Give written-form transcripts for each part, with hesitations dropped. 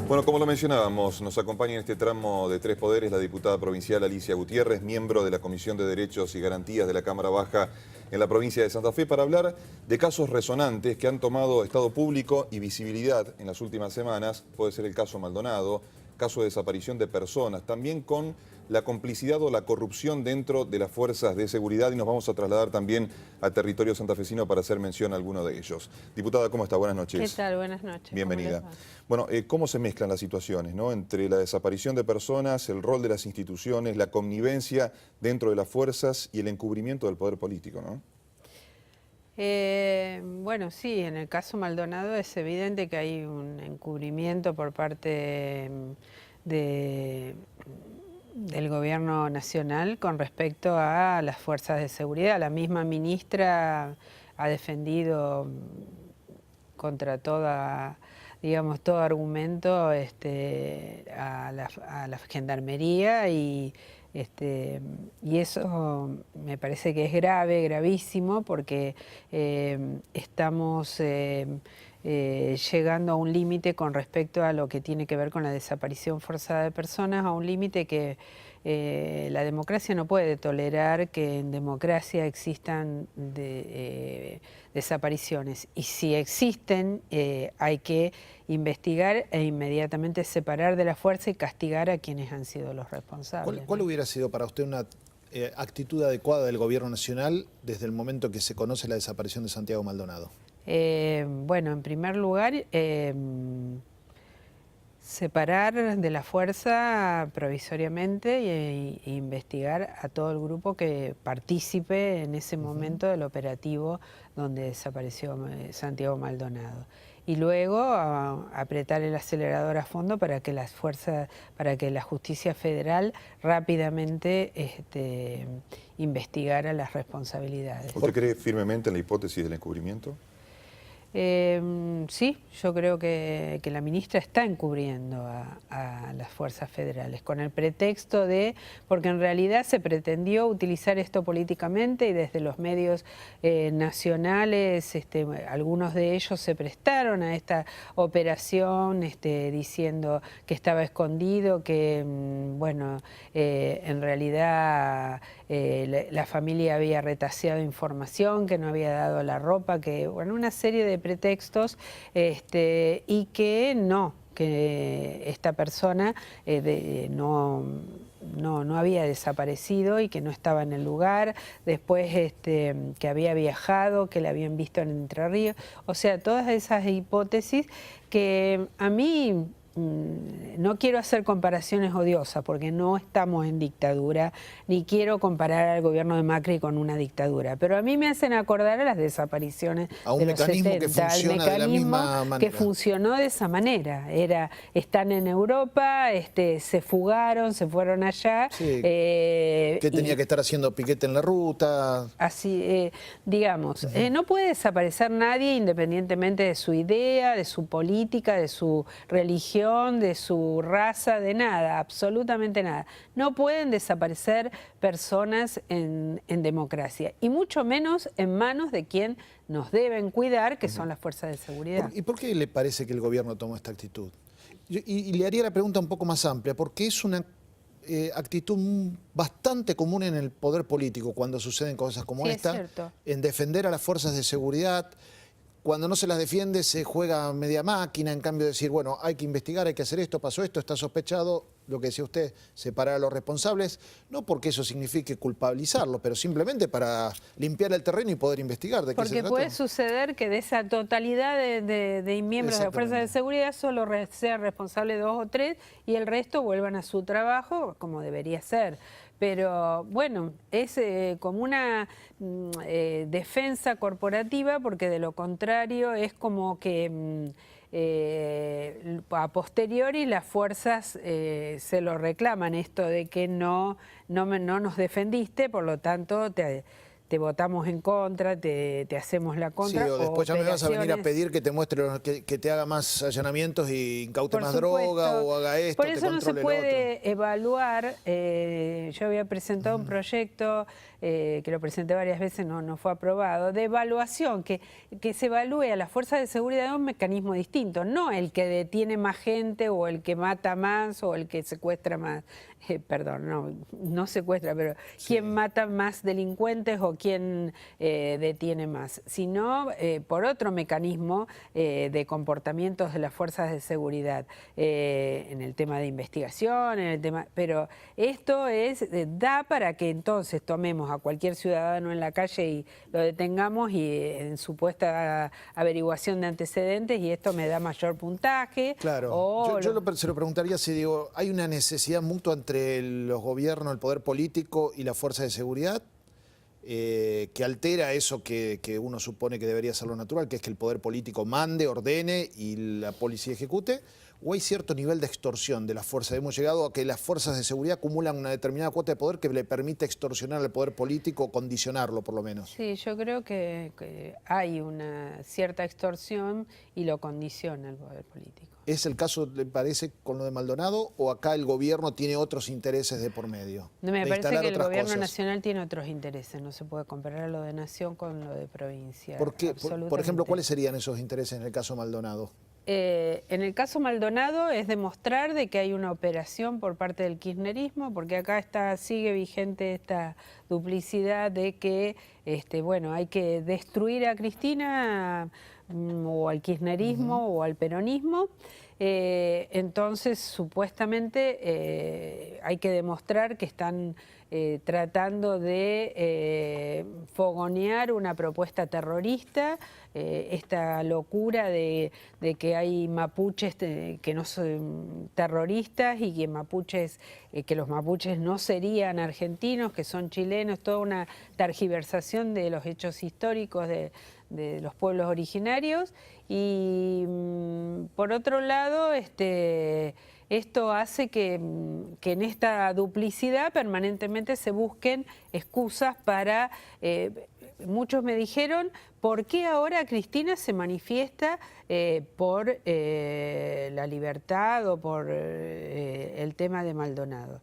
Bueno, como lo mencionábamos, nos acompaña en este tramo de Tres Poderes la diputada provincial Alicia Gutiérrez, miembro de la Comisión de Derechos y Garantías de la Cámara Baja en la provincia de Santa Fe, para hablar de casos resonantes que han tomado estado público y visibilidad en las últimas semanas. Puede ser el caso Maldonado, caso de desaparición de personas, también con la complicidad o la corrupción dentro de las fuerzas de seguridad, y nos vamos a trasladar también al territorio santafesino para hacer mención a alguno de ellos. Diputada, ¿cómo está? Buenas noches. ¿Qué tal? Buenas noches. Bienvenida. Bueno, ¿cómo se mezclan las situaciones, ¿no? Entre la desaparición de personas, el rol de las instituciones, la connivencia dentro de las fuerzas y el encubrimiento del poder político, ¿no? Bueno, sí, en el caso Maldonado es evidente que hay un encubrimiento por parte del gobierno nacional con respecto a las fuerzas de seguridad. La misma ministra ha defendido contra toda, digamos, todo argumento a la gendarmería y eso me parece que es grave, gravísimo, porque estamos llegando a un límite con respecto a lo que tiene que ver con la desaparición forzada de personas, a un límite que la democracia no puede tolerar que en democracia existan desapariciones. Y si existen, hay que investigar e inmediatamente separar de la fuerza y castigar a quienes han sido los responsables. ¿Cuál hubiera sido para usted una actitud adecuada del gobierno nacional desde el momento que se conoce la desaparición de Santiago Maldonado? Bueno, en primer lugar, separar de la fuerza provisoriamente e investigar a todo el grupo que participe en ese momento del operativo donde desapareció Santiago Maldonado. Y luego apretar el acelerador a fondo para que la justicia federal rápidamente investigara las responsabilidades. ¿Usted cree firmemente en la hipótesis del encubrimiento? Sí, yo creo que la ministra está encubriendo a las fuerzas federales con el pretexto porque en realidad se pretendió utilizar esto políticamente y desde los medios nacionales, algunos de ellos se prestaron a esta operación diciendo que estaba escondido, que bueno, en realidad la familia había retaseado información, que no había dado la ropa, que bueno, una serie de pretextos y que esta persona no había desaparecido y que no estaba en el lugar, después que había viajado, que la habían visto en Entre Ríos, o sea, todas esas hipótesis que a mí no quiero hacer comparaciones odiosas porque no estamos en dictadura, ni quiero comparar al gobierno de Macri con una dictadura, pero a mí me hacen acordar a las desapariciones de los 70, al mecanismo que funcionó de esa manera. Están en Europa, se fugaron, se fueron allá. Sí, que tenía que estar haciendo piquete en la ruta. Así, digamos, no puede desaparecer nadie independientemente de su idea, de su política, de su religión, de su raza, de nada, absolutamente nada. No pueden desaparecer personas en democracia, y mucho menos en manos de quien nos deben cuidar, que son las fuerzas de seguridad. ¿Y por qué le parece que el gobierno tomó esta actitud? Y le haría la pregunta un poco más amplia, porque es una actitud bastante común en el poder político cuando suceden cosas como esta, en defender a las fuerzas de seguridad. Cuando no se las defiende se juega media máquina, en cambio de decir, bueno, hay que investigar, hay que hacer esto, pasó esto, está sospechado, lo que decía usted, separar a los responsables, no porque eso signifique culpabilizarlos, pero simplemente para limpiar el terreno y poder investigar de qué se trata. Porque puede suceder que de esa totalidad de miembros de las fuerzas de seguridad solo sean responsables 2 o 3 y el resto vuelvan a su trabajo como debería ser. Pero bueno, es como una defensa corporativa, porque de lo contrario es como que a posteriori las fuerzas se lo reclaman, esto de que no nos defendiste, por lo tanto te votamos en contra, te hacemos la contra. Sí, o después ya me vas a venir a operaciones. pedir que te muestre, que te haga más allanamientos y incaute Por más supuesto. droga o haga esto, Por eso te no se controle lo otro. puede evaluar. Yo había presentado un proyecto que lo presenté varias veces, no fue aprobado, de evaluación, que se evalúe a las fuerzas de seguridad de un mecanismo distinto, no el que detiene más gente o el que mata más o el que secuestra más. Perdón, no secuestra, pero Sí. quién mata más delincuentes o quién detiene más, sino por otro mecanismo de comportamientos de las fuerzas de seguridad, en el tema de investigación, en el tema, pero esto da para que entonces tomemos a cualquier ciudadano en la calle y lo detengamos y en supuesta averiguación de antecedentes, y esto me da mayor puntaje. Claro, se lo preguntaría si digo, ¿hay una necesidad mutua entre los gobiernos, el poder político y la fuerza de seguridad que altera eso que uno supone que debería ser lo natural, que es que el poder político mande, ordene y la policía ejecute? ¿O hay cierto nivel de extorsión de las fuerzas? Hemos llegado a que las fuerzas de seguridad acumulan una determinada cuota de poder que le permite extorsionar al poder político o condicionarlo, por lo menos. Sí, yo creo que hay una cierta extorsión y lo condiciona el poder político. ¿Es el caso, le parece, con lo de Maldonado, o acá el gobierno tiene otros intereses de por medio? No, me parece que el otras gobierno cosas? nacional tiene otros intereses, no se puede comparar lo de nación con lo de provincia. ¿Por qué? Por ejemplo, absolutamente. ¿cuáles serían esos intereses en el caso Maldonado? En el caso Maldonado es demostrar de que hay una operación por parte del kirchnerismo, porque acá sigue vigente esta duplicidad de que bueno, hay que destruir a Cristina o al kirchnerismo o al peronismo. Entonces, supuestamente hay que demostrar que están tratando de fogonear una propuesta terrorista, esta locura de que hay mapuches que no son terroristas y que los mapuches no serían argentinos, que son chilenos, toda una tergiversación de los hechos históricos de los pueblos originarios. Y por otro lado, esto hace que en esta duplicidad permanentemente se busquen excusas para... muchos me dijeron, ¿por qué ahora Cristina se manifiesta por la libertad o por el tema de Maldonado?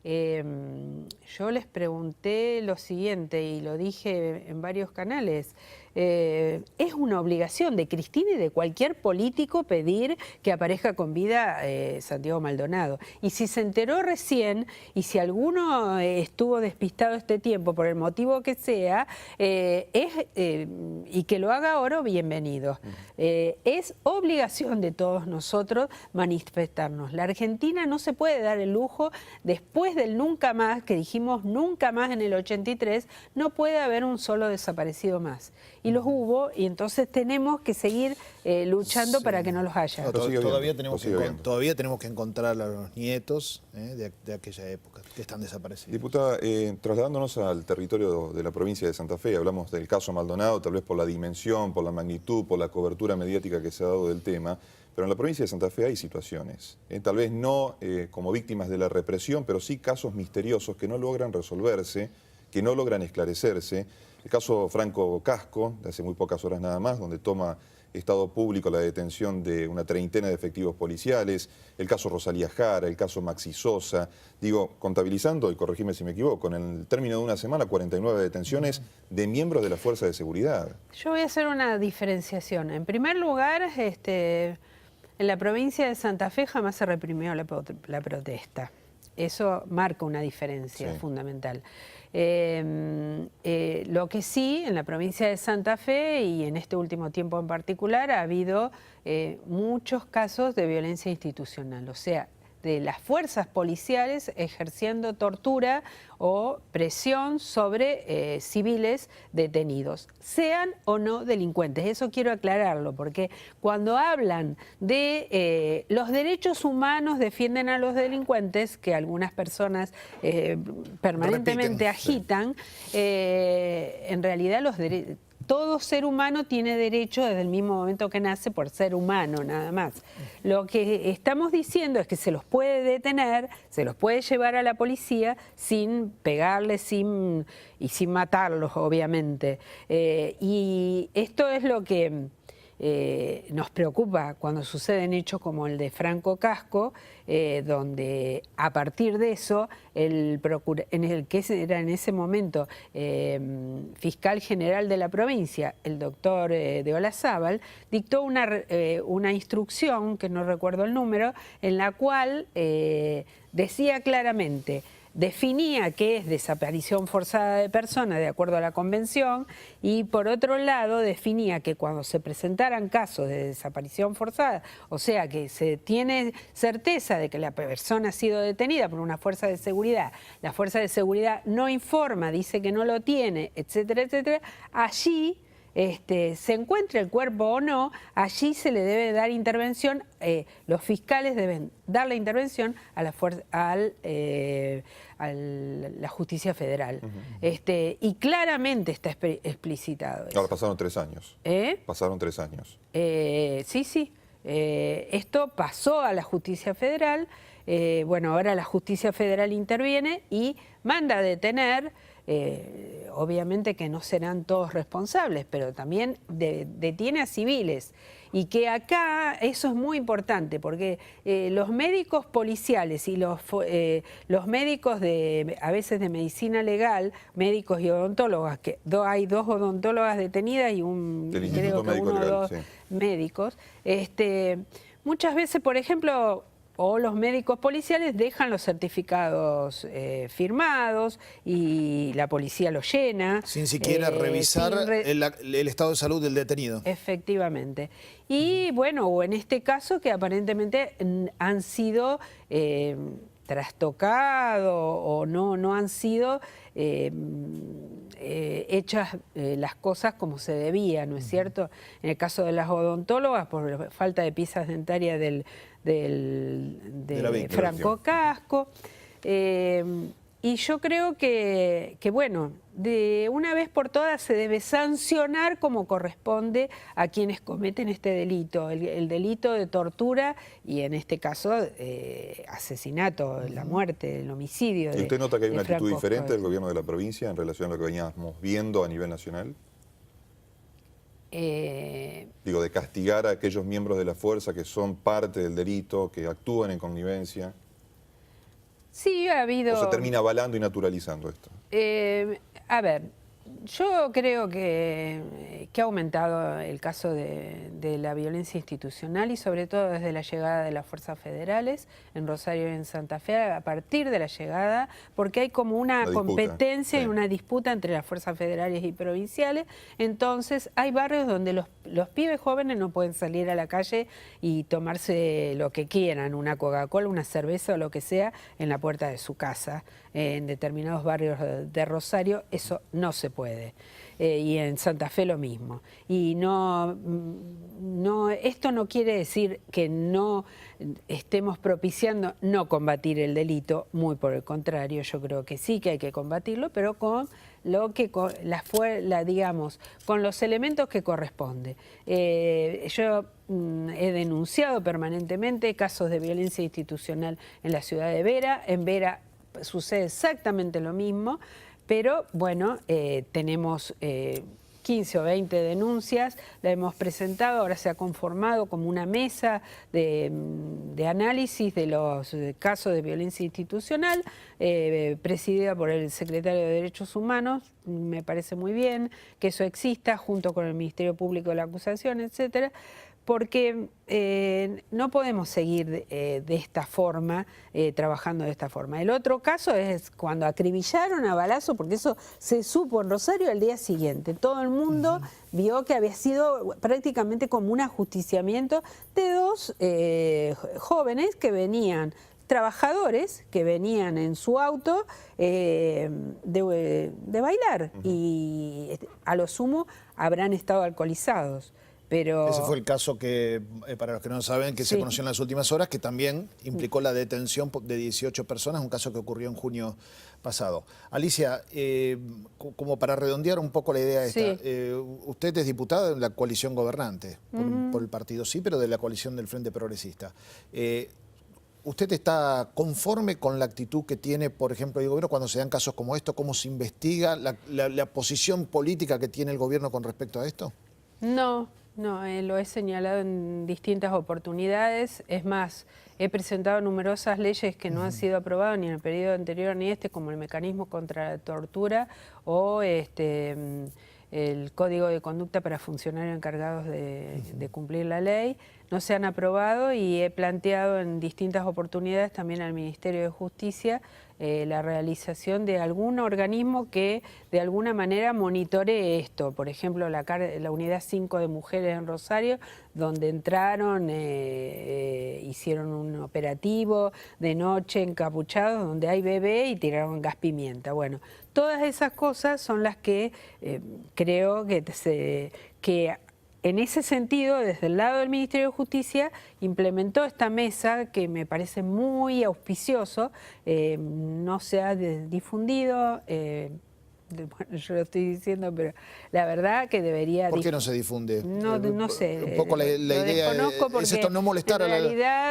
Yo les pregunté lo siguiente y lo dije en varios canales. Es una obligación de Cristina y de cualquier político pedir que aparezca con vida Santiago Maldonado. Y si se enteró recién, y si alguno estuvo despistado este tiempo por el motivo que sea, y que lo haga ahora, bienvenido. Es obligación de todos nosotros manifestarnos. La Argentina no se puede dar el lujo, después del nunca más, que dijimos nunca más en el 83, no puede haber un solo desaparecido más. Y los hubo, y entonces tenemos que seguir luchando para que no los haya. No, Lo sigue todavía viendo, tenemos que encontrar a los nietos de aquella época que están desaparecidos. Diputada, trasladándonos al territorio de la provincia de Santa Fe, hablamos del caso Maldonado, tal vez por la dimensión, por la magnitud, por la cobertura mediática que se ha dado del tema, pero en la provincia de Santa Fe hay situaciones, tal vez no como víctimas de la represión, pero sí casos misteriosos que no logran resolverse, que no logran esclarecerse. El caso Franco Casco, de hace muy pocas horas nada más, donde toma Estado Público la detención de una treintena de efectivos policiales, el caso Rosalía Jara, el caso Maxi Sosa, digo, contabilizando, y corregime si me equivoco, en el término de una semana, 49 detenciones de miembros de la Fuerza de Seguridad. Yo voy a hacer una diferenciación. En primer lugar, en la provincia de Santa Fe jamás se reprimió la protesta. Eso marca una diferencia fundamental. Lo que sí, en la provincia de Santa Fe y en este último tiempo en particular, ha habido muchos casos de violencia institucional, o sea, de las fuerzas policiales ejerciendo tortura o presión sobre civiles detenidos, sean o no delincuentes. Eso quiero aclararlo, porque cuando hablan de los derechos humanos defienden a los delincuentes, que algunas personas permanentemente agitan, en realidad todo ser humano tiene derecho desde el mismo momento que nace por ser humano, nada más. Lo que estamos diciendo es que se los puede detener, se los puede llevar a la policía sin pegarles y sin matarlos, obviamente. Y esto es lo que nos preocupa cuando suceden hechos como el de Franco Casco, donde a partir de eso, en el que era en ese momento fiscal general de la provincia, el doctor de Olazábal, dictó una instrucción, que no recuerdo el número, en la cual decía claramente: definía qué es desaparición forzada de personas de acuerdo a la convención, y por otro lado definía que cuando se presentaran casos de desaparición forzada, o sea que se tiene certeza de que la persona ha sido detenida por una fuerza de seguridad, la fuerza de seguridad no informa, dice que no lo tiene, etcétera, etcétera, allí se encuentre el cuerpo o no, allí se le debe dar intervención, los fiscales deben dar la intervención a la justicia federal. Y claramente está explicitado eso. Ahora pasaron 3 años. Pasaron 3 años. Sí. Esto pasó a la justicia federal. Bueno, ahora la justicia federal interviene y manda a detener. Obviamente que no serán todos responsables, pero también detiene a civiles. Y que acá eso es muy importante, porque los médicos policiales y los médicos a veces de medicina legal, médicos y odontólogos, que hay 2 odontólogas detenidas y creo que 1 o 2 médicos, muchas veces, por ejemplo, o los médicos policiales dejan los certificados firmados y la policía los llena. Sin siquiera revisar el estado de salud del detenido. Efectivamente. Y bueno, o en este caso que aparentemente han sido trastocados o no han sido hechas las cosas como se debía, ¿no es cierto? En el caso de las odontólogas, por falta de piezas dentarias de Franco Casco. Y yo creo que bueno, de una vez por todas se debe sancionar como corresponde a quienes cometen este delito, el delito de tortura y en este caso asesinato, la muerte, el homicidio. ¿Y usted nota que hay una actitud diferente Casco del gobierno de la provincia en relación a lo que veníamos viendo a nivel nacional? Digo, de castigar a aquellos miembros de la fuerza que son parte del delito, que actúan en connivencia. Sí, ha habido... ¿O se termina avalando y naturalizando esto? A ver, yo creo que ha aumentado el caso de la violencia institucional y sobre todo desde la llegada de las fuerzas federales en Rosario y en Santa Fe, a partir de la llegada, porque hay como una competencia y una disputa entre las fuerzas federales y provinciales. Entonces hay barrios donde los pibes jóvenes no pueden salir a la calle y tomarse lo que quieran, una Coca-Cola, una cerveza o lo que sea, en la puerta de su casa. En determinados barrios de Rosario eso no se puede. Y en Santa Fe lo mismo. Y esto no quiere decir que no estemos propiciando no combatir el delito, muy por el contrario, yo creo que sí que hay que combatirlo, pero con digamos, con los elementos que corresponde. Yo he denunciado permanentemente casos de violencia institucional en la ciudad de Vera. En Vera sucede exactamente lo mismo, pero bueno, tenemos 15 o 20 denuncias, la hemos presentado, ahora se ha conformado como una mesa de análisis de los casos de violencia institucional, presidida por el secretario de Derechos Humanos. Me parece muy bien que eso exista, junto con el Ministerio Público de la Acusación, etcétera, porque no podemos seguir de esta forma, trabajando de esta forma. El otro caso es cuando acribillaron a balazo, porque eso se supo en Rosario al día siguiente. Todo el mundo vio que había sido prácticamente como un ajusticiamiento de 2 jóvenes que venían, trabajadores que venían en su auto de bailar y a lo sumo habrán estado alcoholizados. Pero... Ese fue el caso que, para los que no saben, que se conoció en las últimas horas, que también implicó la detención de 18 personas, un caso que ocurrió en junio pasado. Alicia, como para redondear un poco la idea esta, usted es diputada de la coalición gobernante, por el partido sí, pero de la coalición del Frente Progresista. ¿Usted está conforme con la actitud que tiene, por ejemplo, el gobierno cuando se dan casos como estos? ¿Cómo se investiga la posición política que tiene el gobierno con respecto a esto? No, lo he señalado en distintas oportunidades. Es más, he presentado numerosas leyes que no han sido aprobadas ni en el periodo anterior ni como el mecanismo contra la tortura o el Código de Conducta para funcionarios encargados de cumplir la ley. No se han aprobado y he planteado en distintas oportunidades también al Ministerio de Justicia la realización de algún organismo que de alguna manera monitoree esto. Por ejemplo, la Unidad 5 de Mujeres en Rosario, donde entraron, hicieron un operativo de noche encapuchados, donde hay bebé y tiraron gas pimienta. Bueno, todas esas cosas son las que creo que en ese sentido, desde el lado del Ministerio de Justicia, implementó esta mesa que me parece muy auspicioso, no se ha difundido, bueno, yo lo estoy diciendo, pero la verdad que debería... ¿Por qué no se difunde? No sé. Un poco la idea es esto, no molestar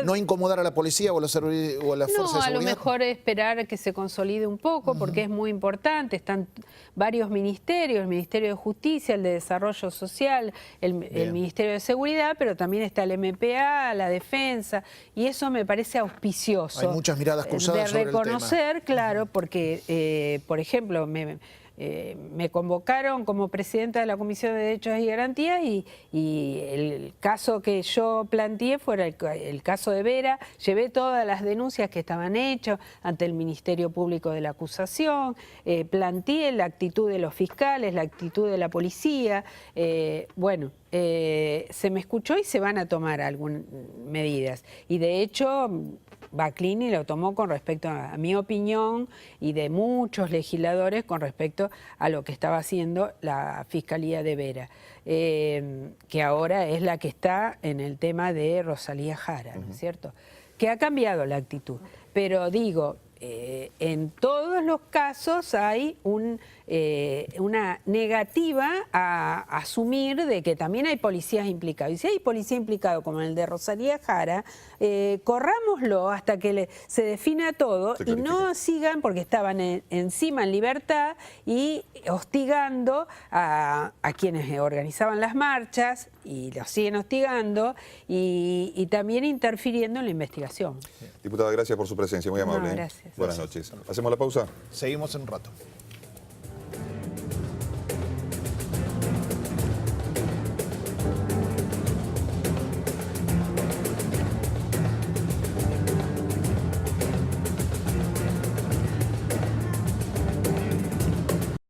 no incomodar a la policía o a las fuerzas de seguridad. No, a lo mejor esperar a que se consolide un poco, porque es muy importante. Están varios ministerios, el Ministerio de Justicia, el de Desarrollo Social, el Ministerio de Seguridad, pero también está el MPA, la Defensa, y eso me parece auspicioso. Hay muchas miradas cruzadas sobre el tema. De reconocer, claro, porque, por ejemplo, me convocaron como presidenta de la Comisión de Derechos y Garantías y el caso que yo planteé fue el caso de Vera. Llevé todas las denuncias que estaban hechas ante el Ministerio Público de la acusación, planteé la actitud de los fiscales, la actitud de la policía. Bueno, se me escuchó y se van a tomar algunas medidas. Y de hecho... Baclini lo tomó con respecto a mi opinión y de muchos legisladores con respecto a lo que estaba haciendo la Fiscalía de Vera, que ahora es la que está en el tema de Rosalía Jara, ¿no es cierto? Que ha cambiado la actitud, pero digo, en todos los casos hay una negativa a asumir de que también hay policías implicados. Y si hay policía implicado como el de Rosalía Jara, corrámoslo hasta que se defina todo y no sigan, porque estaban encima en libertad y hostigando a quienes organizaban las marchas y los siguen hostigando y también interfiriendo en la investigación. Diputada, gracias por su presencia, muy amable. No, gracias. Buenas noches. ¿Hacemos la pausa? Seguimos en un rato.